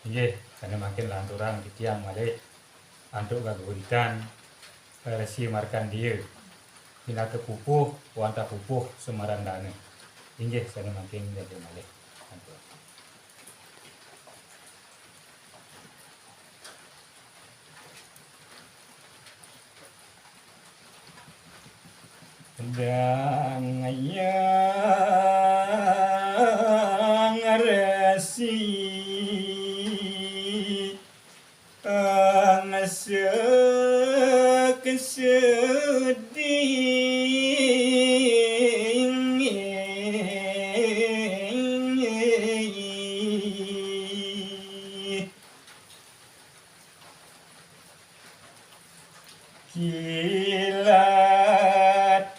Inggih, kana makin lanturan kitiang male antuk gaguritan resi markan dia. Bila kepupuh, wanta pupuh semarandane. Inggih sana makin jadi male. Antuk. Dan yang resi kesedih kilat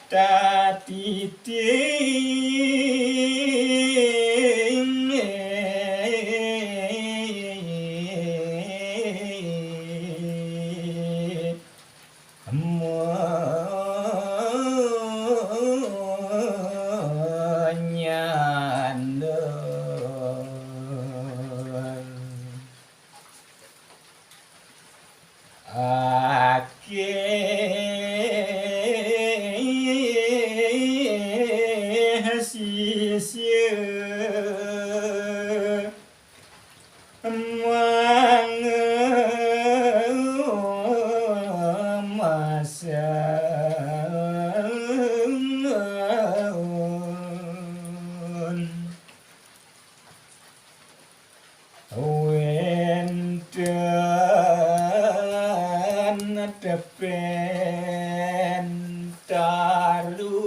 titik menyandar sisir mengemasan wenten depen talu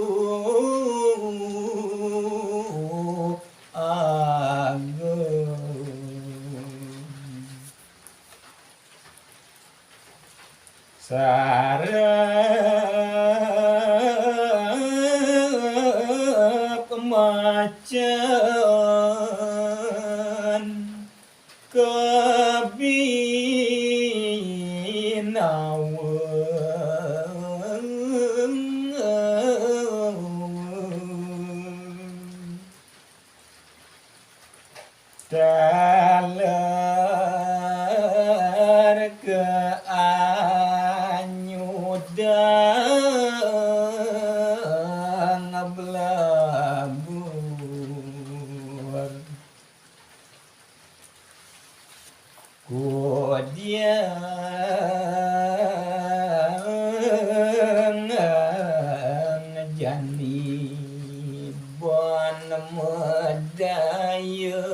sarep macan kebinawan daler keanyudan belabur kudiang jani bon medaya